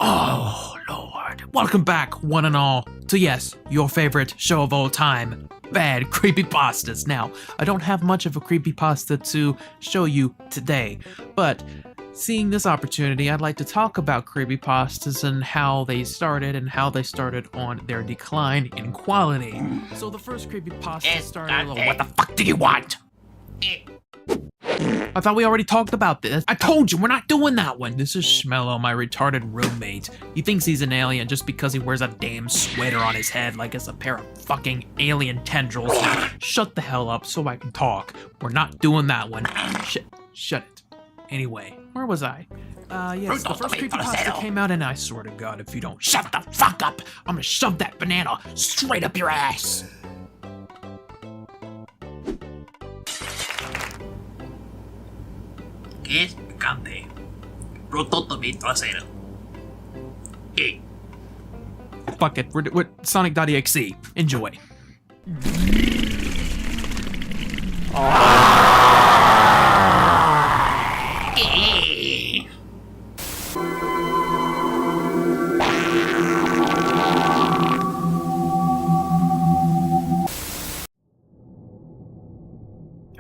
Oh, Lord. Welcome back, one and all, to yes, your favorite show of all time, Bad Creepypastas. Now, I don't have much of a creepypasta to show you today, but seeing this opportunity, I'd like to talk about creepypastas and how they started on their decline in quality. So the first creepypasta started... What the fuck do you want? I thought we already talked about this. I told you, we're not doing that one. This is Schmello, my retarded roommate. He thinks he's an alien just because he wears a damn sweater on his head like it's a pair of fucking alien tendrils. Shut the hell up so I can talk. We're not doing that one. Shut it. Anyway, where was I? Yes, the first creepypasta came out and I swear to God, if you don't shut the fuck up, I'm gonna shove that banana straight up your ass. ¿Qué es picante? Rototo mi trasero. ¿Qué? Fuck it, we're Sonic.EXE. Enjoy.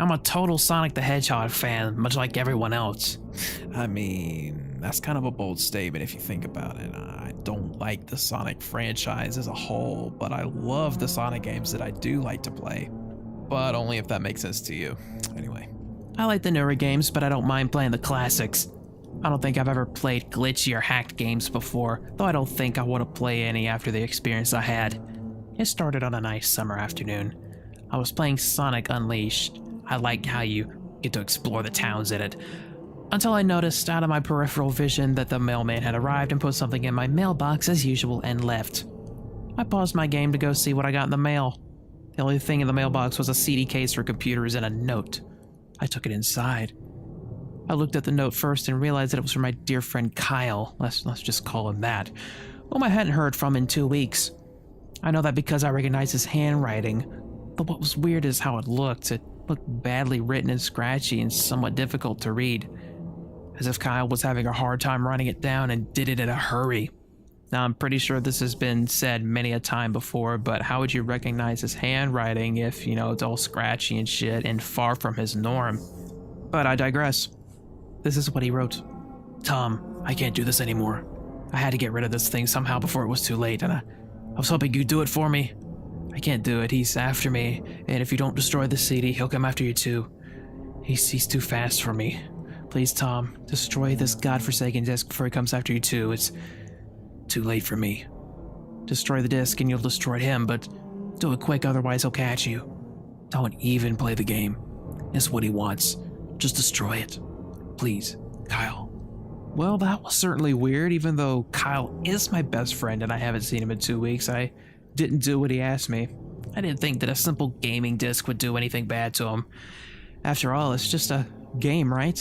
I'm a total Sonic the Hedgehog fan, much like everyone else. I mean, that's kind of a bold statement if you think about it. I don't like the Sonic franchise as a whole, but I love the Sonic games that I do like to play. But only if that makes sense to you. Anyway. I like the newer games, but I don't mind playing the classics. I don't think I've ever played glitchy or hacked games before, though I don't think I want to play any after the experience I had. It started on a nice summer afternoon. I was playing Sonic Unleashed. I like how you get to explore the towns in it. Until I noticed out of my peripheral vision that the mailman had arrived and put something in my mailbox as usual and left. I paused my game to go see what I got in the mail. The only thing in the mailbox was a CD case for computers and a note. I took it inside. I looked at the note first and realized that it was from my dear friend Kyle. Let's just call him that, whom I hadn't heard from in 2 weeks. I know that because I recognized his handwriting, but what was weird is how it looked. It looked badly written and scratchy and somewhat difficult to read, as if Kyle was having a hard time writing it down and did it in a hurry. Now, I'm pretty sure this has been said many a time before, but how would you recognize his handwriting if, it's all scratchy and shit and far from his norm? But I digress. This is what he wrote. Tom, I can't do this anymore. I had to get rid of this thing somehow before it was too late, and I was hoping you'd do it for me. I can't do it. He's after me, and if you don't destroy the CD, he'll come after you too. He's too fast for me. Please, Tom, destroy this godforsaken disc before he comes after you too. It's too late for me. Destroy the disc and you'll destroy him, but do it quick, otherwise he'll catch you. Don't even play the game. It's what he wants. Just destroy it. Please, Kyle. Well, that was certainly weird, even though Kyle is my best friend and I haven't seen him in 2 weeks. I didn't do what he asked me. I didn't think that a simple gaming disc would do anything bad to him. After all, it's just a game, right?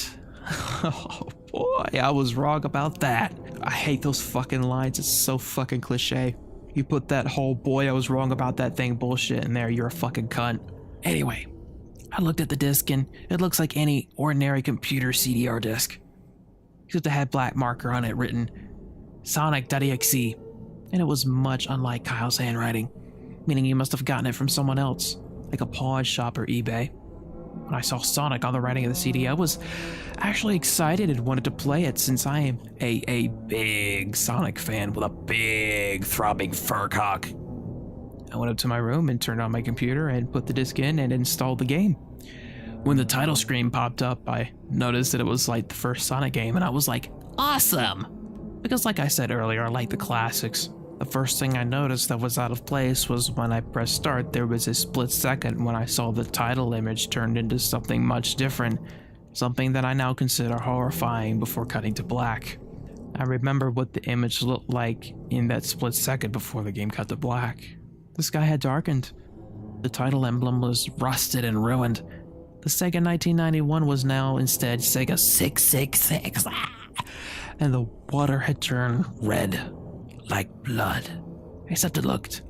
Oh boy, I was wrong about that. I hate those fucking lines. It's so fucking cliche. You put that whole boy I was wrong about that thing bullshit in there, you're a fucking cunt. Anyway, I looked at the disc and it looks like any ordinary computer CDR disc. Except it had black marker on it written Sonic.EXE. And it was much unlike Kyle's handwriting, meaning he must have gotten it from someone else, like a pawn shop or eBay. When I saw Sonic on the writing of the CD, I was actually excited and wanted to play it since I am a big Sonic fan with a big throbbing fur cock. I went up to my room and turned on my computer and put the disc in and installed the game. When the title screen popped up, I noticed that it was like the first Sonic game and I was like, awesome! Because like I said earlier, I like the classics. The first thing I noticed that was out of place was when I pressed start, there was a split second when I saw the title image turned into something much different, something that I now consider horrifying before cutting to black. I remember what the image looked like in that split second before the game cut to black. The sky had darkened. The title emblem was rusted and ruined. The Sega 1991 was now instead Sega 666. And the water had turned red. Like blood, except it looked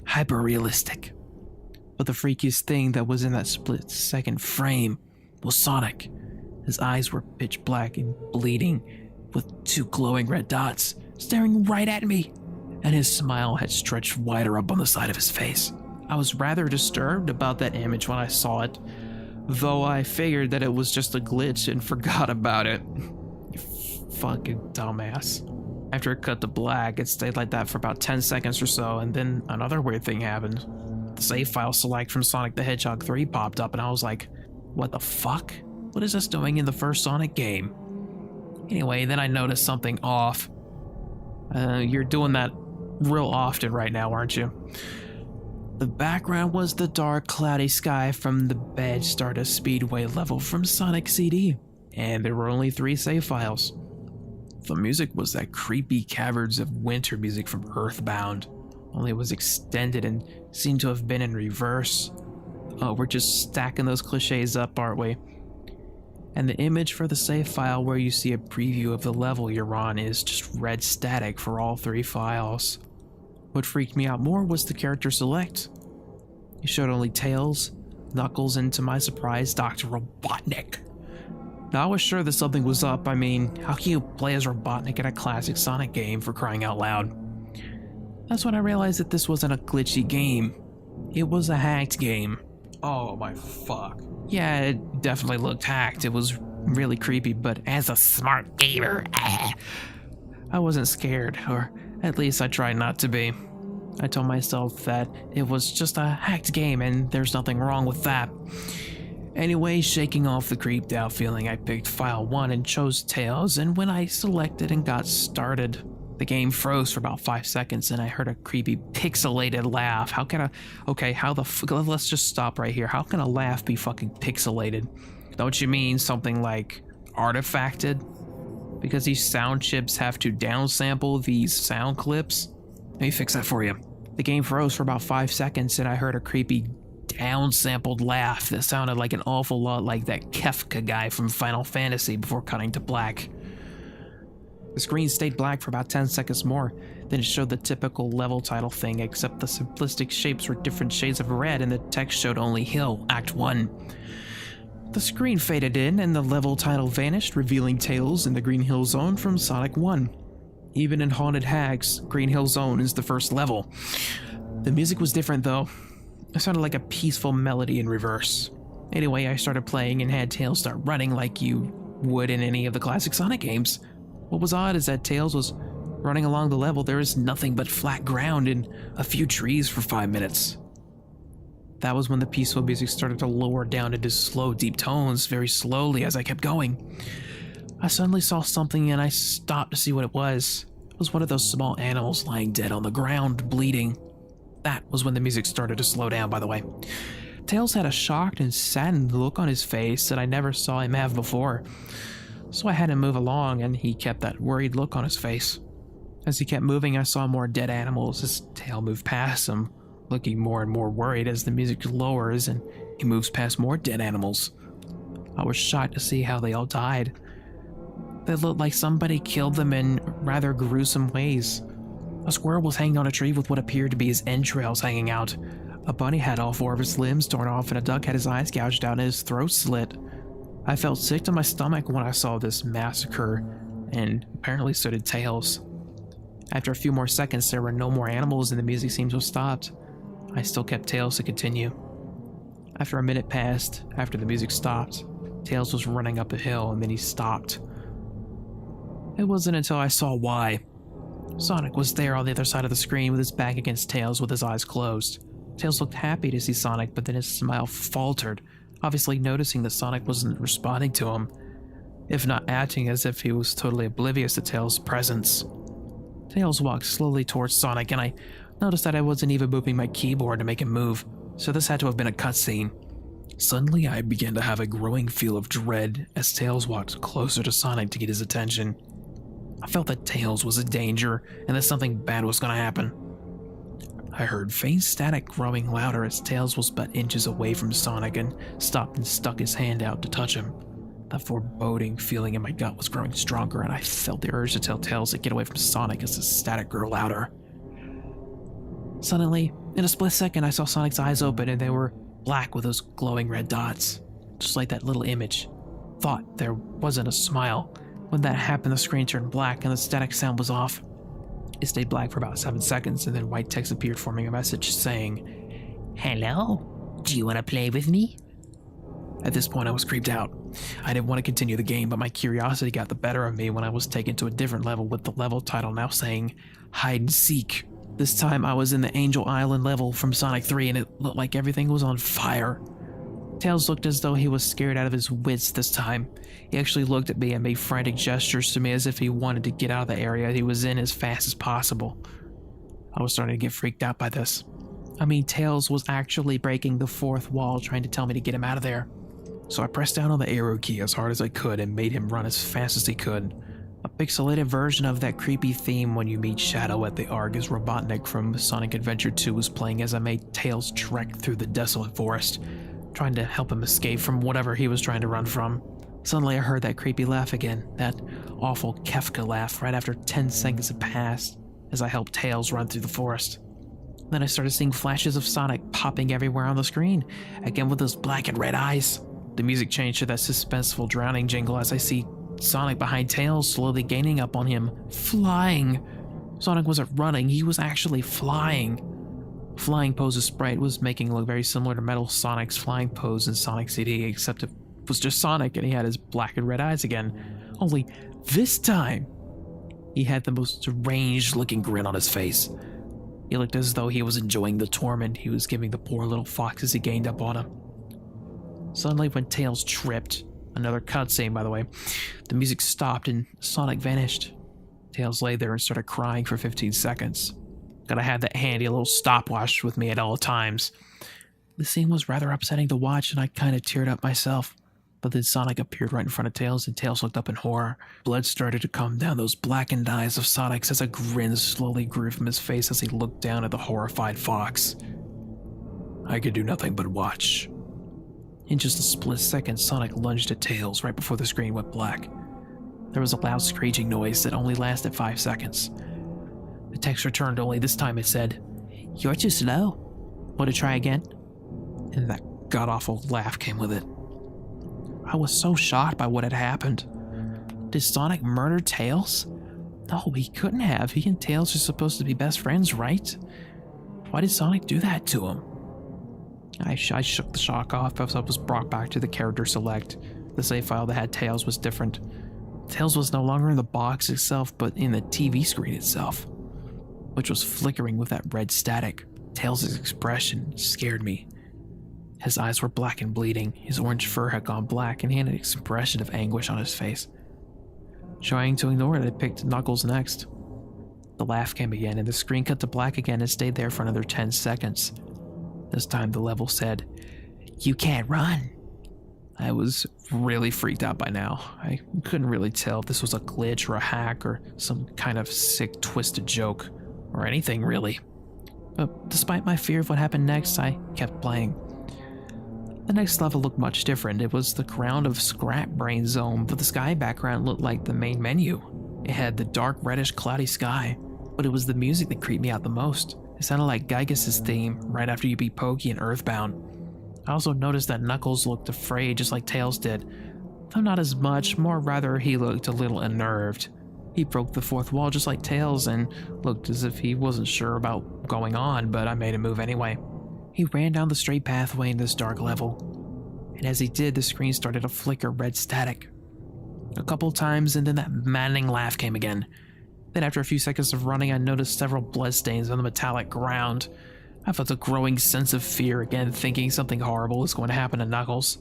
hyper-realistic. But the freakiest thing that was in that split-second frame was Sonic. His eyes were pitch black and bleeding with 2 glowing red dots. staring right at me, and his smile had stretched wider up on the side of his face. I was rather disturbed about that image when I saw it, though I figured that it was just a glitch and forgot about it. You fucking dumbass. After it cut to black, it stayed like that for about 10 seconds or so, and then another weird thing happened. The save file select from Sonic the Hedgehog 3 popped up, and I was like, what the fuck? What is this doing in the first Sonic game? Anyway, then I noticed something off. You're doing that real often right now, aren't you? The background was the dark, cloudy sky from the Bed Stardust Speedway level from Sonic CD, and there were only 3 save files. The music was that creepy Caverns of Winter music from Earthbound, only it was extended and seemed to have been in reverse. Oh, we're just stacking those cliches up, aren't we? And the image for the save file where you see a preview of the level you're on is just red static for all 3 files. What freaked me out more was the character select. It showed only Tails, Knuckles, and to my surprise, Dr. Robotnik. Now I was sure that something was up. I mean, how can you play as Robotnik in a classic Sonic game, for crying out loud? That's when I realized that this wasn't a glitchy game. It was a hacked game. Oh my fuck. Yeah, it definitely looked hacked. It was really creepy, but as a smart gamer, I wasn't scared, or at least I tried not to be. I told myself that it was just a hacked game and there's nothing wrong with that. Anyway, shaking off the creeped out feeling, I picked file 1 and chose Tails, and when I selected and got started, the game froze for about 5 seconds and I heard a creepy pixelated laugh. How can let's just stop right here. How can a laugh be fucking pixelated? Don't you mean something like artifacted? Because these sound chips have to downsample these sound clips? Let me fix that for you. The game froze for about 5 seconds and I heard a creepy downsampled laugh that sounded like an awful lot like that Kefka guy from Final Fantasy before cutting to black. The screen stayed black for about 10 seconds more, then it showed the typical level title thing, except the simplistic shapes were different shades of red and the text showed only Hill, Act 1. The screen faded in and the level title vanished, revealing Tails in the Green Hill Zone from Sonic 1. Even in Haunted Hags, Green Hill Zone is the first level. The music was different though. It sounded like a peaceful melody in reverse. Anyway, I started playing and had Tails start running like you would in any of the classic Sonic games. What was odd is that Tails was running along the level. There is nothing but flat ground and a few trees for 5 minutes. That was when the peaceful music started to lower down into slow, deep tones very slowly as I kept going. I suddenly saw something and I stopped to see what it was. It was one of those small animals lying dead on the ground, bleeding. That was when the music started to slow down, by the way. Tails had a shocked and saddened look on his face that I never saw him have before. So I had him move along and he kept that worried look on his face. As he kept moving, I saw more dead animals. His tail moved past him, looking more and more worried as the music lowers and he moves past more dead animals. I was shocked to see how they all died. They looked like somebody killed them in rather gruesome ways. A squirrel was hanging on a tree with what appeared to be his entrails hanging out. A bunny had all 4 of his limbs torn off and a duck had his eyes gouged out and his throat slit. I felt sick to my stomach when I saw this massacre, and apparently so did Tails. After a few more seconds, there were no more animals and the music seemed to have stopped. I still kept Tails to continue. After a minute passed, after the music stopped, Tails was running up a hill and then he stopped. It wasn't until I saw why. Sonic was there on the other side of the screen with his back against Tails with his eyes closed. Tails looked happy to see Sonic, but then his smile faltered, obviously noticing that Sonic wasn't responding to him, if not acting as if he was totally oblivious to Tails' presence. Tails walked slowly towards Sonic, and I noticed that I wasn't even moving my keyboard to make him move, so this had to have been a cutscene. Suddenly, I began to have a growing feel of dread as Tails walked closer to Sonic to get his attention. I felt that Tails was a danger and that something bad was going to happen. I heard faint static growing louder as Tails was but inches away from Sonic and stopped and stuck his hand out to touch him. The foreboding feeling in my gut was growing stronger and I felt the urge to tell Tails to get away from Sonic as the static grew louder. Suddenly, in a split second, I saw Sonic's eyes open and they were black with those glowing red dots, just like that little image. Thought there wasn't a smile. When that happened, the screen turned black and the static sound was off. It stayed black for about 7 seconds, and then white text appeared forming a message saying, "Hello? Do you want to play with me?" At this point, I was creeped out. I didn't want to continue the game, but my curiosity got the better of me when I was taken to a different level with the level title now saying, "Hide and Seek." This time I was in the Angel Island level from Sonic 3, and it looked like everything was on fire. Tails looked as though he was scared out of his wits this time. He actually looked at me and made frantic gestures to me as if he wanted to get out of the area he was in as fast as possible. I was starting to get freaked out by this. I mean, Tails was actually breaking the fourth wall trying to tell me to get him out of there. So I pressed down on the arrow key as hard as I could and made him run as fast as he could. A pixelated version of that creepy theme when you meet Shadow at the Argus Robotnik from Sonic Adventure 2 was playing as I made Tails trek through the desolate forest, trying to help him escape from whatever he was trying to run from. Suddenly I heard that creepy laugh again, that awful Kefka laugh right after 10 seconds had passed as I helped Tails run through the forest. Then I started seeing flashes of Sonic popping everywhere on the screen, again with those black and red eyes. The music changed to that suspenseful drowning jingle as I see Sonic behind Tails slowly gaining up on him, flying. Sonic wasn't running, he was actually flying. Flying Pose's sprite was making it look very similar to Metal Sonic's flying pose in Sonic CD, except it was just Sonic and he had his black and red eyes again. Only this time, he had the most deranged looking grin on his face. He looked as though he was enjoying the torment he was giving the poor little fox as he gained up on him. Suddenly when Tails tripped, another cutscene by the way, the music stopped and Sonic vanished. Tails lay there and started crying for 15 seconds. Gotta have that handy little stopwatch with me at all times. The scene was rather upsetting to watch and I kinda teared up myself. But then Sonic appeared right in front of Tails and Tails looked up in horror. Blood started to come down those blackened eyes of Sonic's as a grin slowly grew from his face as he looked down at the horrified fox. I could do nothing but watch. In just a split second, Sonic lunged at Tails right before the screen went black. There was a loud screeching noise that only lasted 5 seconds. The text returned only this time it said, "You're too slow. Want to try again?" And that god-awful laugh came with it. I was so shocked by what had happened. Did Sonic murder Tails? No, he couldn't have. He and Tails are supposed to be best friends, right? Why did Sonic do that to him? I shook the shock off as I was brought back to the character select. The save file that had Tails was different. Tails was no longer in the box itself, but in the TV screen itself, which was flickering with that red static. Tails' expression scared me. His eyes were black and bleeding, his orange fur had gone black, and he had an expression of anguish on his face. Trying to ignore it, I picked Knuckles next. The laugh came again, and the screen cut to black again and stayed there for another 10 seconds. This time the level said, "You can't run." I was really freaked out by now. I couldn't really tell if this was a glitch or a hack or some kind of sick, twisted joke, or anything really. But despite my fear of what happened next, I kept playing. The next level looked much different. It was the ground of Scrap Brain Zone, but the sky background looked like the main menu. It had the dark, reddish, cloudy sky, but it was the music that creeped me out the most. It sounded like Gygas' theme right after you beat Pokey in Earthbound. I also noticed that Knuckles looked afraid just like Tails did, though not as much, more rather he looked a little unnerved. He broke the fourth wall just like Tails and looked as if he wasn't sure about going on, but I made him move anyway. He ran down the straight pathway in this dark level, and as he did, the screen started to flicker red static. A couple times, and then that maddening laugh came again. Then after a few seconds of running, I noticed several bloodstains on the metallic ground. I felt a growing sense of fear again, thinking something horrible was going to happen to Knuckles.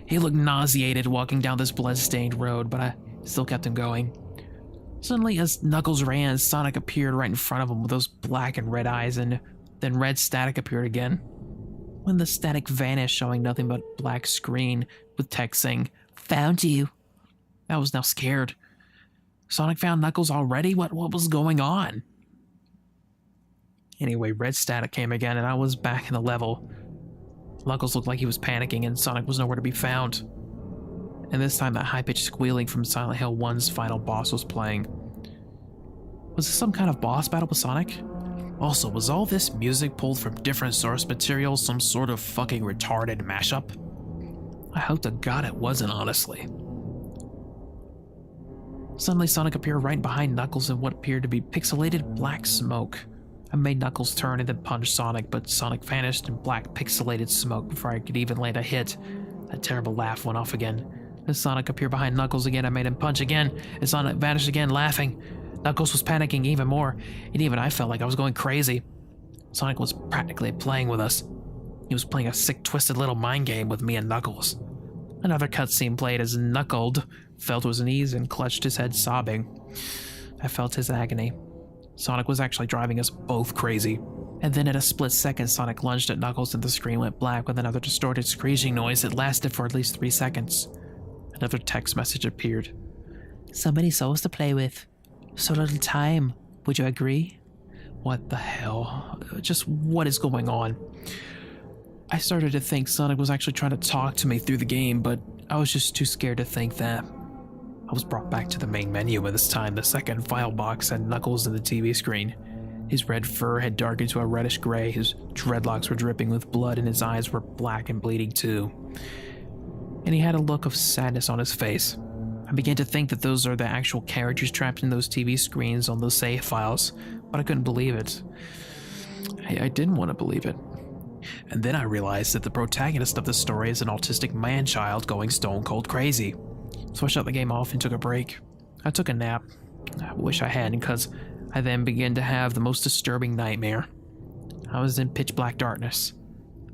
He looked nauseated walking down this blood-stained road, but I still kept him going. Suddenly, as Knuckles ran, Sonic appeared right in front of him with those black and red eyes, and then red static appeared again. When the static vanished, showing nothing but black screen with text saying, "Found you." I was now scared. Sonic found Knuckles already? What was going on? Anyway, red static came again, and I was back in the level. Knuckles looked like he was panicking, and Sonic was nowhere to be found. And this time, that high-pitched squealing from Silent Hill 1's final boss was playing. Was this some kind of boss battle with Sonic? Also, was all this music pulled from different source material some sort of fucking retarded mashup? I hope to God it wasn't, honestly. Suddenly, Sonic appeared right behind Knuckles in what appeared to be pixelated black smoke. I made Knuckles turn and then punch Sonic, but Sonic vanished in black pixelated smoke before I could even land a hit. That terrible laugh went off again. As Sonic appeared behind Knuckles again, I made him punch again, and Sonic vanished again, laughing. Knuckles was panicking even more, and even I felt like I was going crazy. Sonic was practically playing with us. He was playing a sick, twisted little mind game with me and Knuckles. Another cutscene played as Knuckled fell to his knees and clutched his head, sobbing. I felt his agony. Sonic was actually driving us both crazy. And then at a split second, Sonic lunged at Knuckles and the screen went black with another distorted screeching noise that lasted for at least 3 seconds. Another text message appeared. So many souls to play with. So little time. Would you agree? What the hell? Just what is going on? I started to think Sonic was actually trying to talk to me through the game, but I was just too scared to think that. I was brought back to the main menu, and this time the second file box had Knuckles in the TV screen. His red fur had darkened to a reddish gray, his dreadlocks were dripping with blood, and his eyes were black and bleeding too. And he had a look of sadness on his face. I began to think that those are the actual characters trapped in those TV screens on those save files, but I couldn't believe it. I didn't want to believe it. And then I realized that the protagonist of the story is an autistic man-child going stone cold crazy. So I shut the game off and took a break. I took a nap. I wish I hadn't, because I then began to have the most disturbing nightmare. I was in pitch black darkness,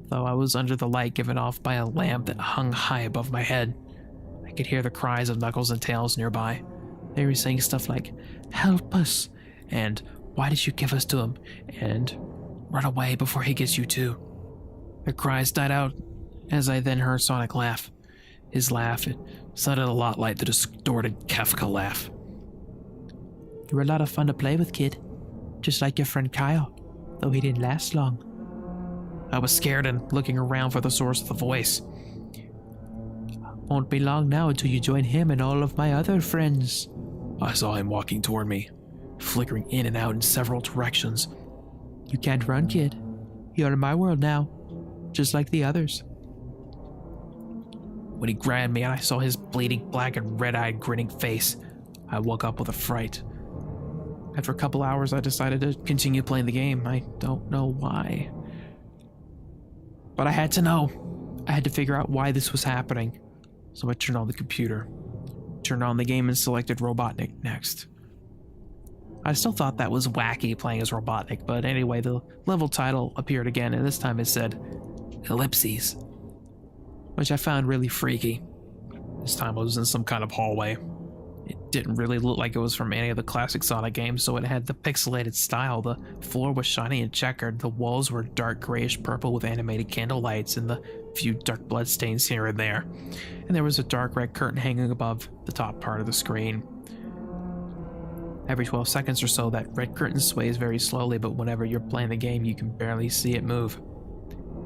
though I was under the light given off by a lamp that hung high above my head. I could hear the cries of Knuckles and Tails nearby. They were saying stuff like, "Help us," and "Why did you give us to him?" and "Run away before he gets you too." Their cries died out as I then heard Sonic laugh. His laugh, it sounded a lot like the distorted Kefka laugh. "You were a lot of fun to play with, kid. Just like your friend Kyle, though he didn't last long." I was scared and looking around for the source of the voice. "Won't be long now until you join him and all of my other friends." I saw him walking toward me, flickering in and out in several directions. "You can't run, kid. You're in my world now, just like the others." When he grabbed me and I saw his bleeding black and red-eyed grinning face, I woke up with a fright. After a couple hours, I decided to continue playing the game. I don't know why. But I had to know. I had to figure out why this was happening. So I turned on the computer, turned on the game, and selected Robotnik next. I still thought that was wacky playing as Robotnik, but anyway, the level title appeared again, and this time it said Ellipses, which I found really freaky. This time I was in some kind of hallway. It didn't really look like it was from any of the classic Sonic games, so it had the pixelated style. The floor was shiny and checkered, the walls were dark grayish purple with animated candle lights and the few dark blood stains here and there. And there was a dark red curtain hanging above the top part of the screen. Every 12 seconds or so, that red curtain sways very slowly, but whenever you're playing the game, you can barely see it move.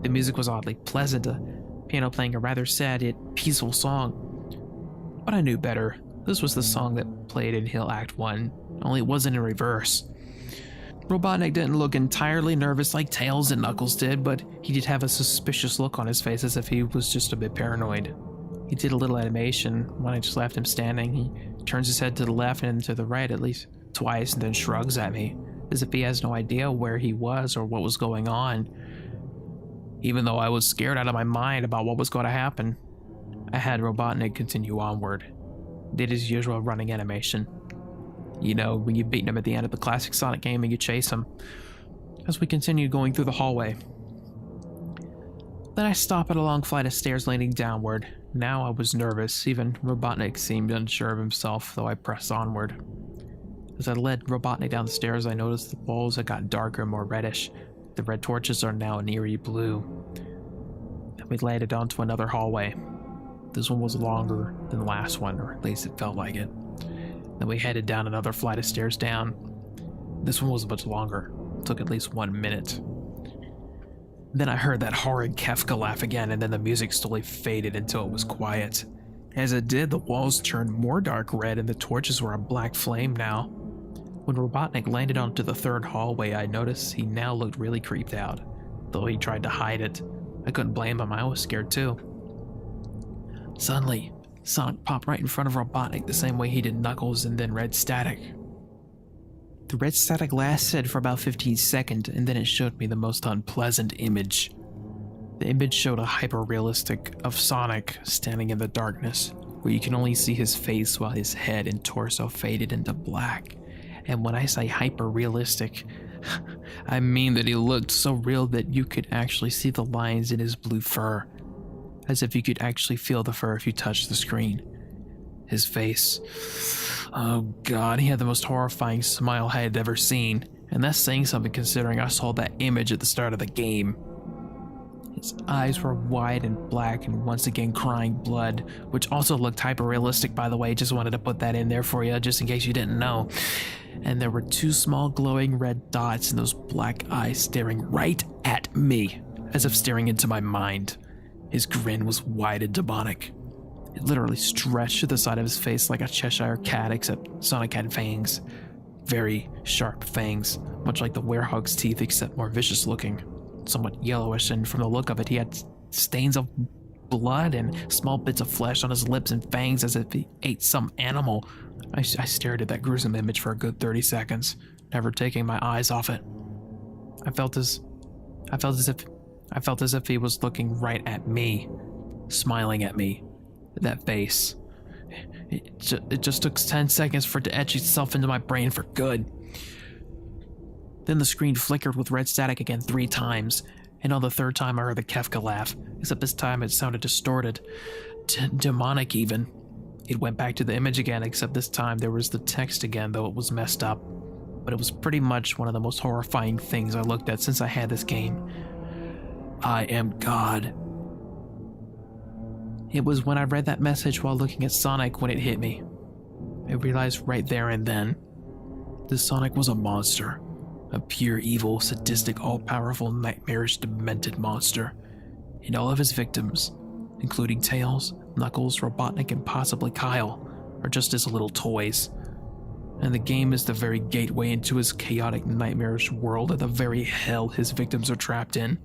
The music was oddly pleasant, a piano playing a rather sad yet peaceful song. But I knew better. This was the song that played in Hill Act 1, only it wasn't in reverse. Robotnik didn't look entirely nervous like Tails and Knuckles did, but he did have a suspicious look on his face as if he was just a bit paranoid. He did a little animation when I just left him standing. He turns his head to the left and to the right at least twice and then shrugs at me, as if he has no idea where he was or what was going on. Even though I was scared out of my mind about what was going to happen, I had Robotnik continue onward. Did his usual running animation. You know, when you've beaten him at the end of the classic Sonic game and you chase him. As we continued going through the hallway. Then I stopped at a long flight of stairs leading downward. Now I was nervous. Even Robotnik seemed unsure of himself, though I pressed onward. As I led Robotnik down the stairs, I noticed the walls had gotten darker and more reddish. The red torches are now an eerie blue. Then we landed onto another hallway. This one was longer than the last one, or at least it felt like it. Then we headed down another flight of stairs down. This one was much longer. It took at least 1 minute. Then I heard that horrid Kefka laugh again, and then the music slowly faded until it was quiet. As it did, the walls turned more dark red and the torches were a black flame now. When Robotnik landed onto the third hallway, I noticed he now looked really creeped out. Though he tried to hide it, I couldn't blame him, I was scared too. Suddenly, Sonic popped right in front of Robotnik the same way he did Knuckles and then red static. The red static lasted for about 15 seconds, and then it showed me the most unpleasant image. The image showed a hyper-realistic of Sonic standing in the darkness, where you can only see his face while his head and torso faded into black. And when I say hyper-realistic, I mean that he looked so real that you could actually see the lines in his blue fur, as if you could actually feel the fur if you touched the screen. His face, oh god, he had the most horrifying smile I had ever seen, and that's saying something considering I saw that image at the start of the game. His eyes were wide and black and once again crying blood, which also looked hyper-realistic, by the way. Just wanted to put that in there for you, just in case you didn't know. And there were two small glowing red dots in those black eyes staring right at me, as if staring into my mind. His grin was wide and demonic. It literally stretched to the side of his face like a Cheshire cat, except Sonic had fangs. Very sharp fangs, much like the werewolf's teeth, except more vicious looking. Somewhat yellowish, and from the look of it, he had stains of blood and small bits of flesh on his lips and fangs as if he ate some animal. I stared at that gruesome image for a good 30 seconds, never taking my eyes off it. I felt as if he was looking right at me, smiling at me. That face. It just took 10 seconds for it to etch itself into my brain for good. Then the screen flickered with red static again 3 times, and on the 3rd time I heard the Kefka laugh, except this time it sounded distorted. Demonic even. It went back to the image again, except this time there was the text again, though it was messed up. But it was pretty much one of the most horrifying things I looked at since I had this game. I am God. It was when I read that message while looking at Sonic when it hit me. I realized right there and then, this Sonic was a monster. A pure evil, sadistic, all-powerful, nightmarish, demented monster. And all of his victims, including Tails, Knuckles, Robotnik, and possibly Kyle, are just his little toys. And the game is the very gateway into his chaotic, nightmarish world and the very hell his victims are trapped in.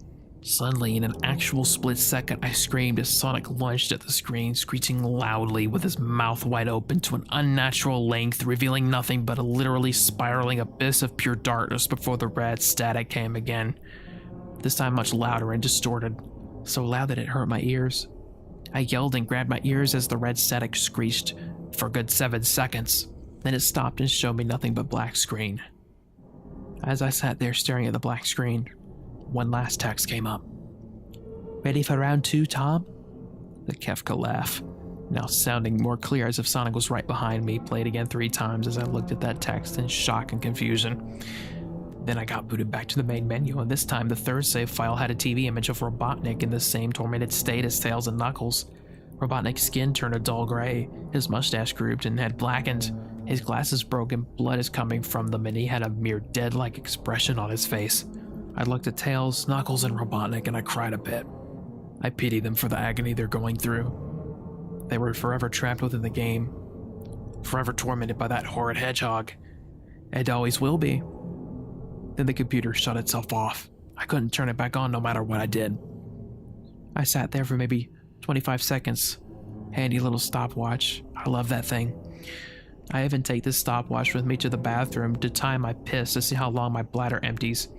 Suddenly, in an actual split second, I screamed as Sonic lunged at the screen, screeching loudly with his mouth wide open to an unnatural length, revealing nothing but a literally spiraling abyss of pure darkness before the red static came again. This time much louder and distorted, so loud that it hurt my ears. I yelled and grabbed my ears as the red static screeched for a good 7 seconds. Then it stopped and showed me nothing but black screen. As I sat there staring at the black screen, one last text came up. "Ready for round 2, Tom?" The Kefka laugh, now sounding more clear as if Sonic was right behind me, played again 3 times as I looked at that text in shock and confusion. Then I got booted back to the main menu, and this time the 3rd save file had a TV image of Robotnik in the same tormented state as Tails and Knuckles. Robotnik's skin turned a dull gray, his mustache drooped and had blackened, his glasses broke and blood is coming from them, and he had a mere dead-like expression on his face. I looked at Tails, Knuckles, and Robotnik, and I cried a bit. I pitied them for the agony they're going through. They were forever trapped within the game, forever tormented by that horrid hedgehog, and always will be. Then the computer shut itself off. I couldn't turn it back on no matter what I did. I sat there for maybe 25 seconds. Handy little stopwatch. I love that thing. I even take this stopwatch with me to the bathroom to time my piss to see how long my bladder empties.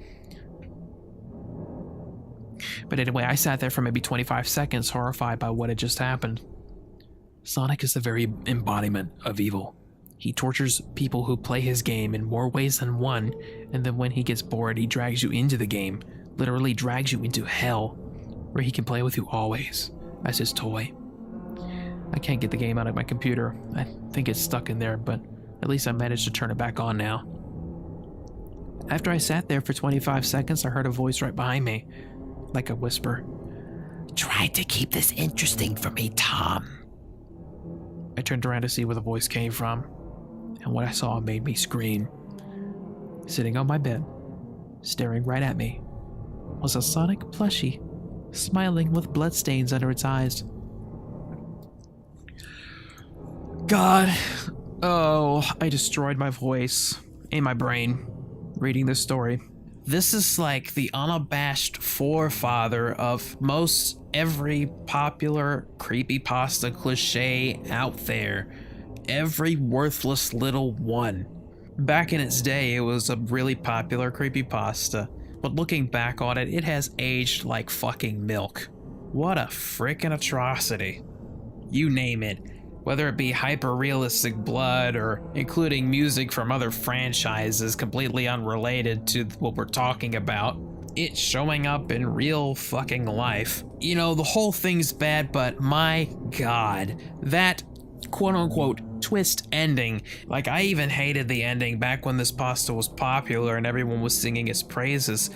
But anyway, I sat there for maybe 25 seconds, horrified by what had just happened. Sonic is the very embodiment of evil. He tortures people who play his game in more ways than one, and then when he gets bored, he drags you into the game, literally drags you into hell, where he can play with you always, as his toy. I can't get the game out of my computer. I think it's stuck in there, but at least I managed to turn it back on now. After I sat there for 25 seconds, I heard a voice right behind me, like a whisper. "Try to keep this interesting for me, Tom." I turned around to see where the voice came from, and what I saw made me scream. Sitting on my bed, staring right at me, was a Sonic plushie, smiling with bloodstains under its eyes. God, oh, I destroyed my voice and my brain reading this story. This is like the unabashed forefather of most every popular creepypasta cliche out there. Every worthless little one. Back in its day, it was a really popular creepypasta, but looking back on it, it has aged like fucking milk. What a frickin' atrocity. You name it. Whether it be hyper-realistic blood or including music from other franchises completely unrelated to what we're talking about, it's showing up in real fucking life. You know, the whole thing's bad, but my god, that quote-unquote twist ending, like I even hated the ending back when this pasta was popular and everyone was singing its praises.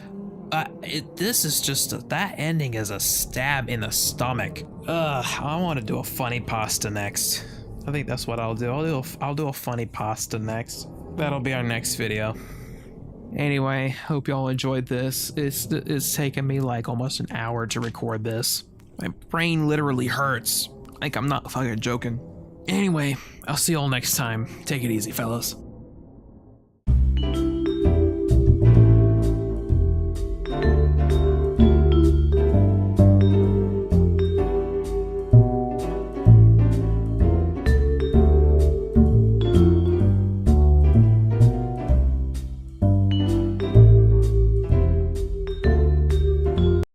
This is just, that ending is a stab in the stomach. I want to do a funny pasta next. I think that's what I'll do. I'll do a funny pasta next. That'll be our next video. Anyway, hope y'all enjoyed this. It's taken me like almost an hour to record this. My brain literally hurts. Like I'm not fucking joking. Anyway, I'll see y'all next time. Take it easy, fellas.